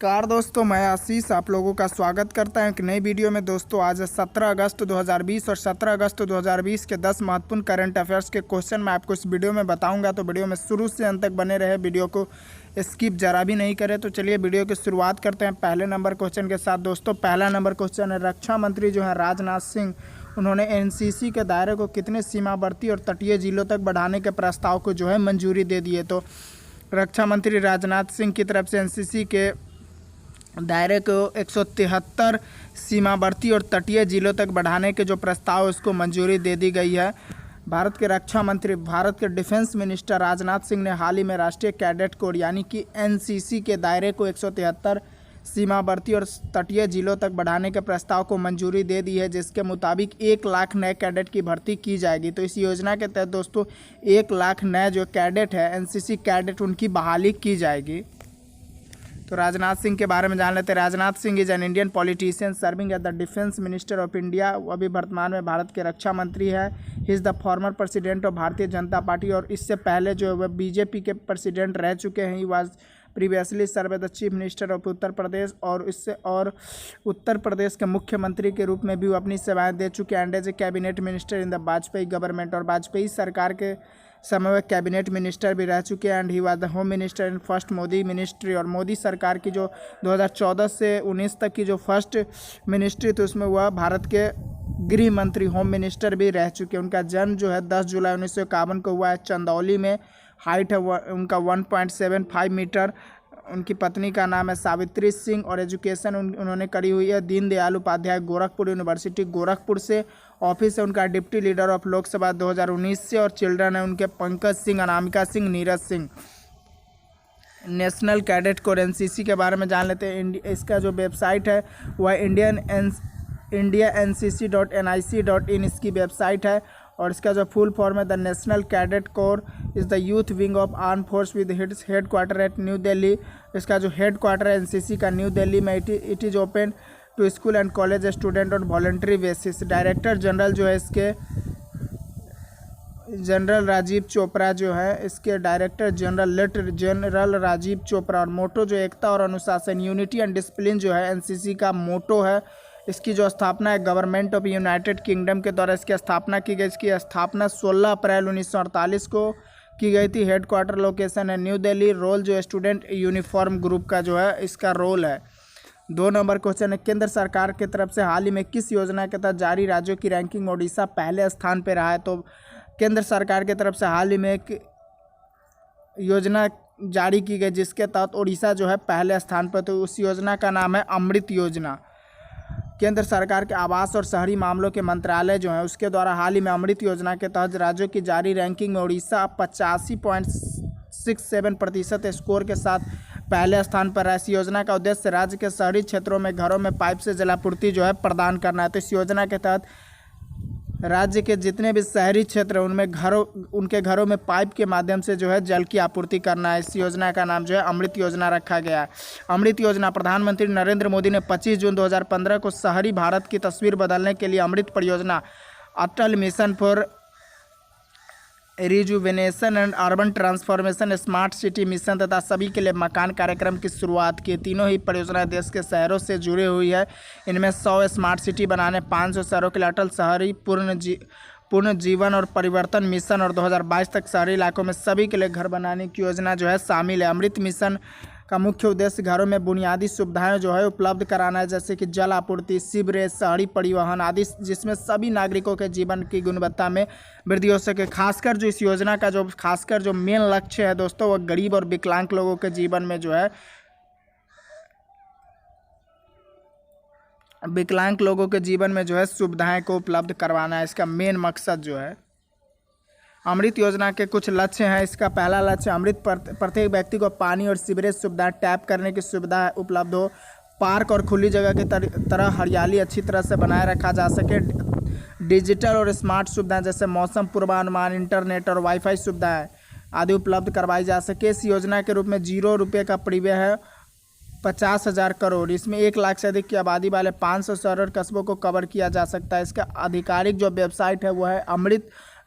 Car दोस्तों, मैं आशीष आप लोगों का स्वागत करता हूं एक नई वीडियो में। दोस्तों आज 17 अगस्त 2020 और 17 अगस्त 2020 के 10 महत्वपूर्ण करंट अफेयर्स के क्वेश्चन मैं आपको इस वीडियो में बताऊंगा। तो वीडियो में शुरू से अंत तक बने रहे, वीडियो को स्किप जरा भी नहीं करें। तो चलिए वीडियो की शुरुआत करते हैं पहले नंबर क्वेश्चन के साथ। दोस्तों पहला नंबर क्वेश्चन है, रक्षा मंत्री जो है राजनाथ सिंह, उन्होंने एनसीसी के दायरे को कितने सीमावर्ती और तटीय जिलों तक बढ़ाने के प्रस्ताव को जो है मंजूरी दे दी है। तो रक्षा मंत्री राजनाथ सिंह की तरफ से एनसीसी के दायरे को 173 सीमावर्ती और तटीय जिलों तक बढ़ाने के जो प्रस्ताव है उसको मंजूरी दे दी गई है। भारत के रक्षा मंत्री, भारत के डिफेंस मिनिस्टर राजनाथ सिंह ने हाल ही में राष्ट्रीय कैडेट कोर यानी कि एनसीसी के दायरे को 173 सीमावर्ती और तटीय जिलों तक बढ़ाने के प्रस्ताव को मंजूरी दे दी है, जिसके मुताबिक 1 लाख नए कैडेट की भर्ती की जाएगी। तो इस योजना के तहत दोस्तों 1 लाख नए जो कैडेट है एनसीसी कैडेट, उनकी बहाली की जाएगी। तो राजनाथ सिंह के बारे में जान लेते हैं। Rajnath Singh is an Indian politician serving as the defence minister of India. वो अभी वर्तमान में भारत के रक्षा मंत्री है। He is the former president of Bharatiya Janata party, और इससे पहले जो है वह बीजेपी के प्रेसिडेंट रह चुके हैं। He was previously serve the chief minister of Uttar Pradesh, और उत्तर प्रदेश के मुख्यमंत्री के रूप में भी वो अपनी सेवाएं दे चुके हैं। And as a cabinet minister in the Vajpayee government, और वाजपेयी सरकार के समय में कैबिनेट मिनिस्टर भी रह चुके हैं। And he was the home minister in first Modi ministry, और मोदी सरकार की जो 2014 से 19 तक की जो फर्स्ट मिनिस्ट्री थी उसमें वह भारत के गृह मंत्री, होम मिनिस्टर भी रह चुके हैं। उनका जन्म जो है 10 जुलाई 1951 को हुआ है चंदौली में। हाइट है उनका 1.75 मीटर। उनकी पत्नी का नाम है सावित्री सिंह, और एजुकेशन उन्होंने करी हुई है दीनदयाल उपाध्याय गोरखपुर यूनिवर्सिटी गोरखपुर से। ऑफिस है उनका डिप्टी लीडर ऑफ लोकसभा 2019 से, और चिल्ड्रन है उनके Pankaj Singh, Anamika Singh, Neeraj Singh. National Cadet corps NCC के बारे में जान लेते हैं। इसका जो वेबसाइट है वह indiancc.nic.in इसकी वेबसाइट है, और इसका जो फुल फॉर्म है the National Cadet Corps is the youth wing of arm force with head quarter at New Delhi. इसका जो हेड क्वार्टर है एनसीसी का न्यू दिल्ली में। It is open to school and college student on voluntary basis. Director general जो है इसके general Rajiv Chopra जो है इसके director general, lieutenant general Rajiv Chopra. और मोटो जो एकता और अनुशासन, यूनिटी एंड डिसिप्लिन जो है एनसीसी का मोटो है। इसकी जो स्थापना है गवर्नमेंट ऑफ यूनाइटेड किंगडम के द्वारा इसकी स्थापना की गई। इसकी स्थापना 16 अप्रैल 1948 को की गई थी। हेड क्वार्टर लोकेशन है न्यू दिल्ली। रोल जो स्टूडेंट यूनिफॉर्म ग्रुप का जो है इसका रोल है। 2 नंबर क्वेश्चन है, केंद्र सरकार की तरफ से हाल ही में किस योजना के तहत जारी राज्यों की रैंकिंग में ओडिशा पहले स्थान पर रहा है। तो केंद्र सरकार की तरफ से हाल ही में एक योजना जारी की गई जिसके तहत ओडिशा जो है पहले स्थान पर। तो उस योजना का नाम है अमृत योजना। केंद्र सरकार के आवास और शहरी मामलों के मंत्रालय जो है उसके द्वारा हाल ही में अमृत योजना के तहत राज्यों की जारी रैंकिंग में ओडिशा 85.67% स्कोर के साथ पहले स्थान पर है। इस योजना का उद्देश्य राज्य के शहरी क्षेत्रों में घरों में पाइप से जलापूर्ति जो है प्रदान करना है। तो इस योजना के तहत राज्य के जितने भी शहरी क्षेत्र हैं उनमें उनके घरों में पाइप के माध्यम से जो है जल की आपूर्ति करना है। इस योजना का नाम जो है अमृत योजना रखा गया है। अमृत योजना प्रधानमंत्री नरेंद्र मोदी ने 25 जून 2015 को शहरी भारत की तस्वीर बदलने के लिए अमृत परियोजना, Atal mission for rejuvenation and urban transformation, smart city mission तथा सभी के लिए मकान कार्यक्रम की शुरुआत की। तीनों ही परियोजनाएं देश के शहरों से जुड़ी हुई है। इनमें 100 स्मार्ट सिटी बनाने, 500 शहरों के लिए अटल शहरी पूर्ण जीवन और परिवर्तन मिशन, और 2022 तक शहरी इलाकों में सभी के लिए घर बनाने की योजना जो है शामिल है। अमृत मिशन का मुख्य उद्देश्य घरों में बुनियादी सुविधाएं जो है उपलब्ध कराना है, जैसे कि जल आपूर्ति, सीवरेज, शहरी परिवहन आदि, जिसमें सभी नागरिकों के जीवन की गुणवत्ता में वृद्धि हो सके। खासकर जो इस योजना का जो मेन लक्ष्य है दोस्तों, वह गरीब और विकलांग लोगों के जीवन में जो है सुविधाएं को उपलब्ध करवाना है। इसका मेन मकसद जो है। अमृत योजना के कुछ लक्ष्य हैं। इसका पहला लक्ष्य अमृत प्रत्येक व्यक्ति को पानी और सीवरेज सुविधा, टैप करने की सुविधा उपलब्ध हो। पार्क और खुली जगह की तरह हरियाली अच्छी तरह से बनाए रखा जा सके। डिजिटल और स्मार्ट सुविधाएं जैसे मौसम पूर्वानुमान, इंटरनेट और वाईफाई सुविधाएं आदि उपलब्ध करवाई जा सके। इस योजना के रूप में ₹0 का प्रीव्यय है 50,000 करोड़। इसमें 1 लाख से अधिक की आबादी वाले 500 शहर और कस्बों को कवर किया जा सकता है। इसका आधिकारिक जो वेबसाइट है वो है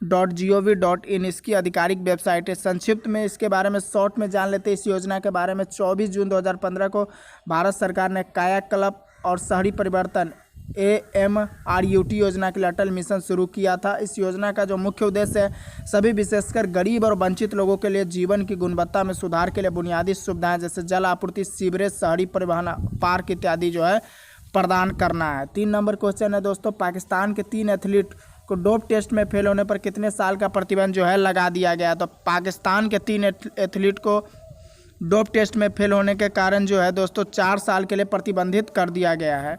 .gov.in इसकी आधिकारिक वेबसाइट है। संक्षिप्त में इसके बारे में शॉर्ट में जान लेते हैं इस योजना के बारे में। 24 जून 2015 को भारत सरकार ने कायाकल्प और शहरी परिवर्तन AMRUT योजना के लिए अटल मिशन शुरू किया था। इस योजना का जो मुख्य उद्देश्य है सभी विशेषकर गरीब और वंचित लोगों के लिए जीवन की गुणवत्ता में सुधार के लिए बुनियादी सुविधाएं जैसे जल आपूर्ति, सीवरेज, शहरी परिवहन, पार्क इत्यादि जो है प्रदान करना है। 3 नंबर क्वेश्चन है दोस्तों, पाकिस्तान के 3 एथलीट को डोप टेस्ट में फेल होने पर कितने साल का प्रतिबंध जो है लगा दिया गया। तो पाकिस्तान के 3 एथलीट को डोप टेस्ट में फेल होने के कारण जो है दोस्तों 4 साल के लिए प्रतिबंधित कर दिया गया है।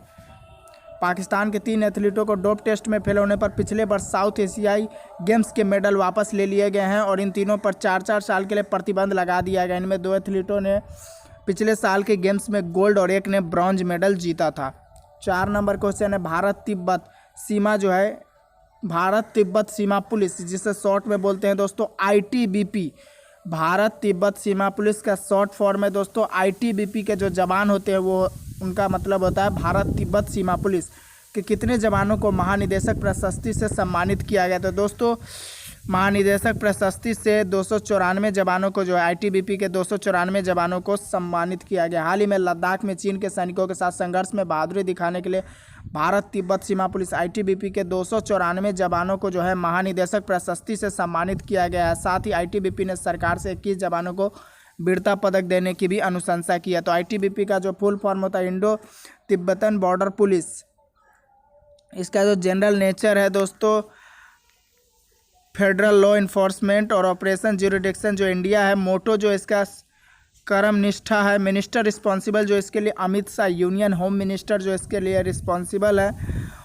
पाकिस्तान के 3 एथलीटों को डोप टेस्ट में फेल होने पर पिछले वर्ष साउथ एशियाई गेम्स के मेडल वापस ले लिए गए हैं और इन तीनों पर 4-4 साल के लिए प्रतिबंध लगा दिया गया। इनमें 2 एथलीटों ने पिछले साल के गेम्स में गोल्ड और एक ने ब्रॉन्ज मेडल जीता था। 4 नंबर क्वेश्चन है, भारत तिब्बत सीमा जो है भारत तिब्बत सीमा पुलिस, जिसे शॉर्ट में बोलते हैं दोस्तों ITBP, भारत तिब्बत सीमा पुलिस का शॉर्ट फॉर्म है दोस्तों। ITBP के जो जवान होते हैं वो उनका मतलब होता है भारत तिब्बत सीमा पुलिस के कितने जवानों को महानिदेशक प्रशस्ति से सम्मानित किया गया। तो दोस्तों महानिदेशक प्रशस्ति से 294 जवानों को जो है ITBP के 294 जवानों को सम्मानित किया गया। हाल ही में लद्दाख में चीन के सैनिकों के साथ संघर्ष में बहादुरी दिखाने के लिए भारत तिब्बत सीमा पुलिस ITBP के 294 जवानों को जो है महानिदेशक प्रशस्ति से सम्मानित किया गया है। साथ ही ITBP ने सरकार से 21 जवानों को वीरता पदक देने की भी अनुशंसा की है। तो ITBP का जो फुल फॉर्म होता है इंडो तिब्बतन बॉर्डर पुलिस। इसका जो जनरल नेचर है दोस्तों फेडरल लॉ इन्फोर्समेंट और ऑपरेशन ज्यूरिडिक्शन जो इंडिया है। मोटो जो इसका कर्म निष्ठा है। मिनिस्टर रिस्पॉन्सिबल जो इसके लिए Amit Shah, union home minister जो इसके लिए रिस्पॉन्सिबल है।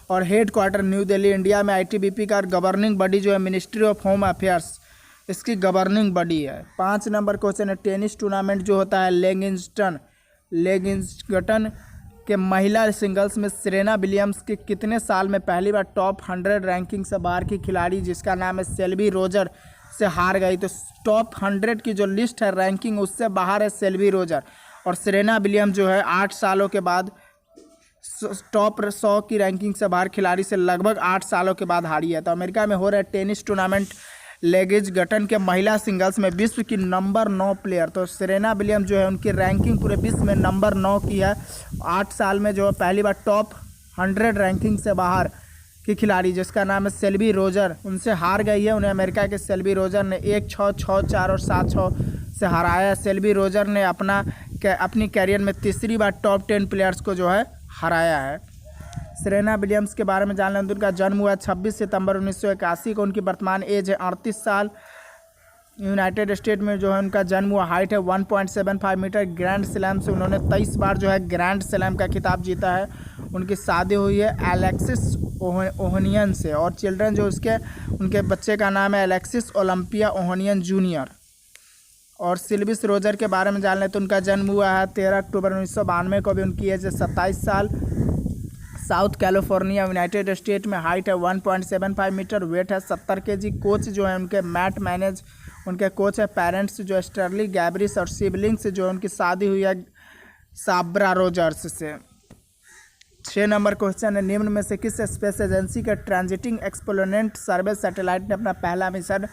और head quarter new Delhi India में ITBP का गवर्निंग बॉडी जो है मिनिस्ट्री ऑफ होम अफेयर्स इसकी गवर्निंग बॉडी है। 5 नंबर क्वेश्चन है, टेनिस टूर्नामेंट जो होता है लेगिंगस्टन के महिला सिंगल्स में सेरेना विलियम्स के कितने साल में पहली बार टॉप 100 रैंकिंग से बाहर की खिलाड़ी जिसका नाम है सेल्वी रोजर से हार गई। तो टॉप 100 की जो लिस्ट है रैंकिंग उससे बाहर है सेल्वी रोजर और सेरेना विलियम्स जो है 8 सालों के बाद टॉप 100 की रैंकिंग से बाहर खिलाड़ी से लगभग 8 सालों के बाद हारी है। तो अमेरिका में हो रहा है टेनिस टूर्नामेंट लेगिंगस्टन के महिला सिंगल्स में विश्व की नंबर 9 प्लेयर तो सेरेना विलियम्स जो है उनकी रैंकिंग पूरे विश्व में नंबर 9 की है। 8 साल में जो है पहली बार टॉप 100 रैंकिंग से बाहर की खिलाड़ी जिसका नाम है सेल्वी रोजर उनसे हार गई है। उन्हें अमेरिका के सेल्वी रोजर ने 1-6, 6-4 और 7-6 से हराया। सेल्वी रोजर ने अपनी कैरियर में तीसरी बार टॉप 10 प्लेयर्स को जो है हराया है। सेरेना विलियम्स के बारे में जान लें, उनका जन्म हुआ 26 सितंबर 1981 को। उनकी वर्तमान एज है 38 साल। यूनाइटेड स्टेट में जो है उनका जन्म हुआ। हाइट है 1.75 मीटर। ग्रैंड स्लैम से उन्होंने 23 बार जो है ग्रैंड स्लैम का खिताब जीता है। उनकी शादी हुई है एलेक्सिस ओहनियन से और चिल्ड्रन जो उनके बच्चे का नाम है एलेक्सिस ओलंपिया ओहनियन जूनियर। और सिल्विस रोजर के बारे में जान लें तो उनका जन्म हुआ है 13 अक्टूबर 1992 को। भी उनकी एज है 27 साल। साउथ कैलिफोर्निया यूनाइटेड स्टेट में। हाइट है 1.75 मीटर। वेट है 70 kg। कोच जो है उनके मैट मैनेज उनके कोच है। पेरेंट्स जो स्टर्ली गैब्रिस और सिबलिंग्स जो है उनकी शादी हुई है साब्रा रोजर्स से। 6 नंबर क्वेश्चन है, निम्न में से किस स्पेस एजेंसी के ट्रांजिटिंग एक्सप्लोरेंट सर्वे सैटेलाइट ने अपना पहला मिशन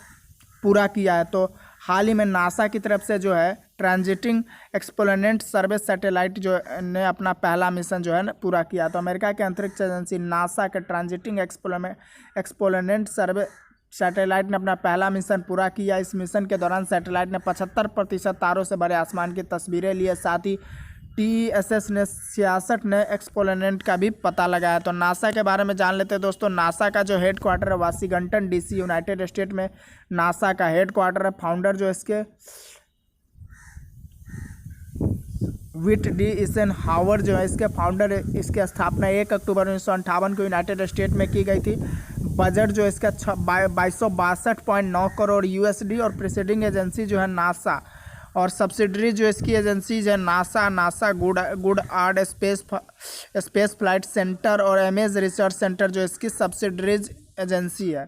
पूरा किया है। तो हाल ही में नासा की तरफ से जो है ट्रांजिटिंग एक्सप्लोरेंट सर्वे सैटेलाइट जो ने अपना पहला मिशन जो है ना पूरा किया। तो अमेरिका के अंतरिक्ष एजेंसी नासा के ट्रांजिटिंग एक्सप्लोरेंट सर्वे सैटेलाइट ने अपना पहला मिशन पूरा किया। इस मिशन के दौरान सैटेलाइट ने 75% तारों से भरे आसमान की तस्वीरें ली है। साथ ही TSS ने 66 नए एक्सप्लोरेंट का भी पता लगाया। तो नासा के बारे में जान लेते हैं दोस्तों। नासा का जो हेड क्वार्टर है वाशिंगटन DC यूनाइटेड स्टेट में नासा का हेड क्वार्टर है। फाउंडर जो इसके विट डी इसेनहावर जो है इसके फाउंडर है। इसकी स्थापना 1 अक्टूबर 1958 को यूनाइटेड स्टेट में की गई थी। बजट जो इसका 2262.9 करोड़ USD और प्रीसीडिंग एजेंसी जो है नासा और सब्सिडरी जो इसकी एजेंसीज है नासा गुडआर्ड स्पेस फ्लाइट सेंटर और एमेज रिसर्च सेंटर जो इसकी सब्सिडरीज एजेंसी है।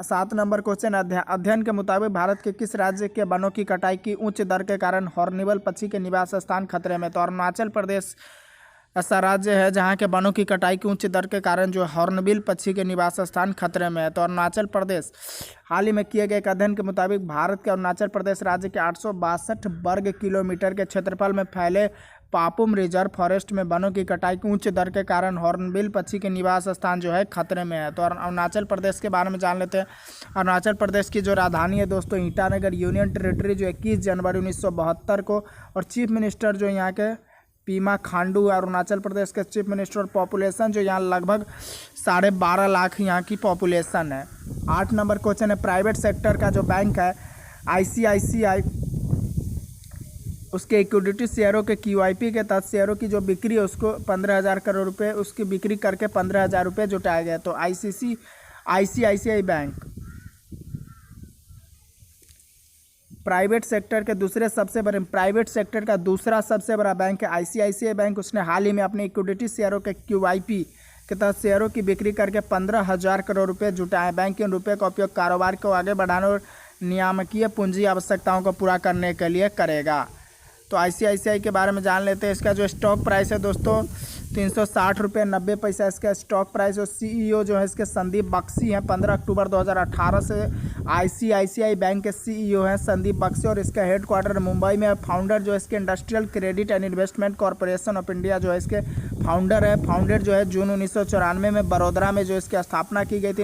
7 नंबर क्वेश्चन, अध्ययन के मुताबिक भारत के किस राज्य के वनों की कटाई की उच्च दर के कारण हॉर्नबिल पक्षी के निवास स्थान खतरे में। तो अरुणाचल प्रदेश ऐसा राज्य है जहां के वनों की कटाई की उच्च दर के कारण जो हॉर्नबिल पक्षी के निवास स्थान खतरे में है। तो अरुणाचल प्रदेश, हाल ही में किए गए एक अध्ययन के मुताबिक भारत के अरुणाचल प्रदेश राज्य के 862 वर्ग किलोमीटर के क्षेत्रफल में फैले पापुम रिजर्व फॉरेस्ट में वनों की कटाई की उच्च दर के कारण हॉर्नबिल पक्षी के निवास स्थान जो है खतरे में है। तो अरुणाचल प्रदेश के बारे में जान लेते हैं। अरुणाचल प्रदेश की जो राजधानी है दोस्तों ईटानगर, यूनियन टेरिटरी जो 21 जनवरी 1972 को, और चीफ मिनिस्टर जो यहाँ के पीमा खांडू अरुणाचल प्रदेश के चीफ मिनिस्टर। पॉपुलेशन जो यहाँ लगभग 12.5 लाख यहाँ की पॉपुलेशन है। 8 नंबर क्वेश्चन है, प्राइवेट सेक्टर का जो बैंक है ICICI, उसके इक्विटी शेयरों के QIP के तहत शेयरों की जो बिक्री है उसको 15,000 करोड़ रुपए उसकी बिक्री करके 15,000 रुपये जुटाया गया। तो ICICI बैंक प्राइवेट सेक्टर का दूसरा सबसे बड़ा बैंक है ICICI बैंक। उसने हाल ही में अपने इक्विटी शेयरों के QIP के तहत शेयरों की बिक्री करके 15,000 करोड़ रुपये जुटाए। बैंक के रुपये का उपयोग कारोबार को आगे बढ़ाने और नियामकीय पूंजी आवश्यकताओं को पूरा करने के लिए करेगा। तो ICICI के बारे में जान लेते हैं। इसका जो स्टॉक प्राइस है दोस्तों 360 रुपये 90 पैसा इसका स्टॉक प्राइस। और CEO जो है इसके संदीप बख्शी हैं। 15 अक्टूबर 2018 से ICICI बैंक के CEO हैं संदीप बख्शी, और इसका हेडक्वार्टर मुंबई में है। फाउंडर जो है इसके industrial credit and investment corporation of India जो है इसके फाउंडर है। फाउंडर जो है जून 1994 में बड़ोदरा में जो इसकी स्थापना की गई थी।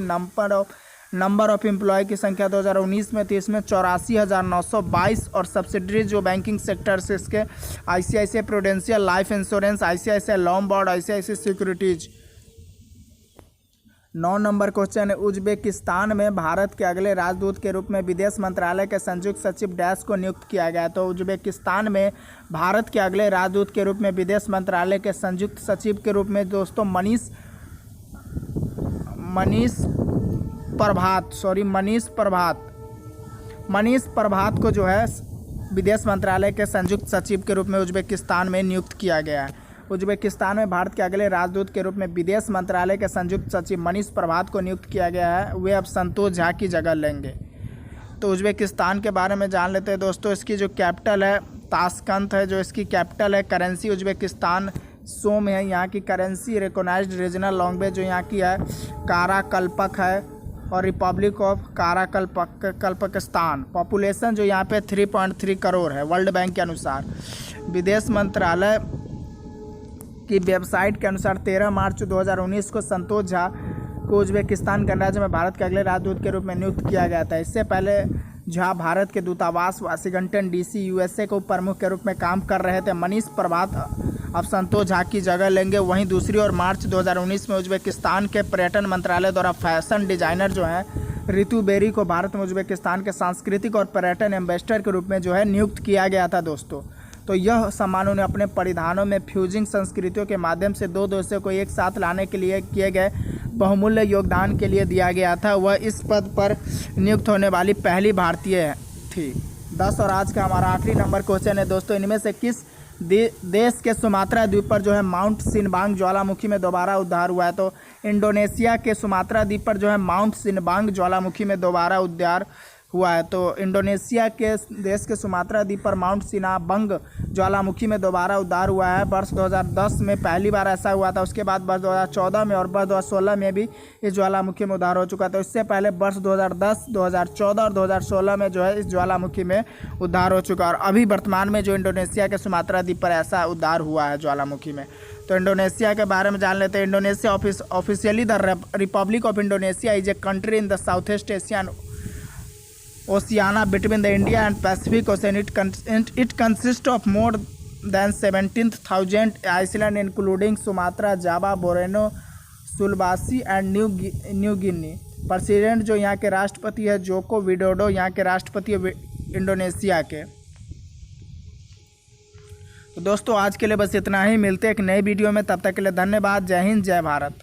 नंबर ऑफ एम्प्लॉय की संख्या 2019 में थी, इसमें 84,922, और सब्सिडरीज जो बैंकिंग सेक्टर से इसके ICICI prudential life insurance, ICICI Lombard, ICICI securities. 9 number question है, उज्बेकिस्तान में भारत के अगले राजदूत के रूप में विदेश मंत्रालय के संयुक्त सचिव डैश को नियुक्त किया गया। तो उज्बेकिस्तान में भारत के अगले राजदूत के रूप में विदेश मंत्रालय के संयुक्त सचिव के रूप में दोस्तों मनीष प्रभात को जो है विदेश मंत्रालय के संयुक्त सचिव के रूप में उज्बेकिस्तान में नियुक्त किया गया है। उज्बेकिस्तान में भारत के अगले राजदूत के रूप में विदेश मंत्रालय के संयुक्त सचिव मनीष प्रभात को नियुक्त किया गया है। वे अब संतोष झा की जगह लेंगे। तो उज्बेकिस्तान के बारे में जान लेते हैं दोस्तों। इसकी जो कैपिटल है ताशकंद है, जो इसकी कैपिटल है। करेंसी उज्बेकिस्तान सो में है। यहाँ की करेंसी रिकॉग्नाइज्ड रीजनल लैंग्वेज जो यहाँ की है काराकल्पक है, और रिपब्लिक ऑफ काराकल्पकिस्तान। पॉपुलेशन जो यहाँ पे 3.3 करोड़ है वर्ल्ड बैंक के अनुसार। विदेश मंत्रालय की वेबसाइट के अनुसार 13 मार्च 2019 को संतोष झा को उज्बेकिस्तान गणराज्य में भारत के अगले राजदूत के रूप में नियुक्त किया गया था। इससे पहले झा भारत के दूतावास वाशिंगटन DC USA को प्रमुख के रूप में काम कर रहे थे। मनीष प्रभात अब संतोष झा की जगह लेंगे। वहीं दूसरी ओर मार्च 2019 में उज्बेकिस्तान के पर्यटन मंत्रालय द्वारा फैशन डिजाइनर जो है रितु बेरी को भारत में उज्बेकिस्तान के सांस्कृतिक और पर्यटन एम्बेसडर के रूप में जो है नियुक्त किया गया था दोस्तों। तो यह सम्मान उन्हें अपने परिधानों में फ्यूजिंग संस्कृतियों के माध्यम से दो देशों को एक साथ लाने के लिए किए गए बहुमूल्य योगदान के लिए दिया गया था। वह इस पद पर नियुक्त होने वाली पहली भारतीय थी। 10 और आज का हमारा आखिरी नंबर क्वेश्चन है दोस्तों, इनमें से किस देश के सुमात्रा द्वीप पर जो है माउंट सिनबांग ज्वालामुखी में दोबारा उद्धार हुआ है? तो इंडोनेशिया के सुमात्रा द्वीप पर जो है माउंट सिनबांग ज्वालामुखी में दोबारा उद्धार हुआ है। तो इंडोनेशिया के देश के सुमात्रा द्वीप पर माउंट सिनाबंग ज्वालामुखी में दोबारा उद्धार हुआ है। वर्ष 2010 में पहली बार ऐसा हुआ था। उसके बाद वर्ष 2014 में और वर्ष 2016 में भी इस ज्वालामुखी में उद्धार हो चुका था। इससे पहले वर्ष 2010, 2014 और 2016 में जो है इस ज्वालामुखी में उद्धार हो चुका है। और अभी वर्तमान में जो इंडोनेशिया के सुमात्रा द्वीप पर ऐसा उद्धार हुआ है ज्वालामुखी में। तो इंडोनेशिया के बारे में जान लेते हैं। Indonesia officially the Republic of Indonesia is a country in the south east Asian Oceania between the India and Pacific Ocean. It consists of more than 17,000 islands including Sumatra, Java, Borneo, Sulawesi and New Guinea. President जो यहाँ के राष्ट्रपति है Joko Widodo यहाँ के राष्ट्रपति है Indonesia के। तो दोस्तों आज के लिए बस इतना ही। मिलते हैं एक नई वीडियो में, तब तक के लिए धन्यवाद। जय हिंद, जय भारत।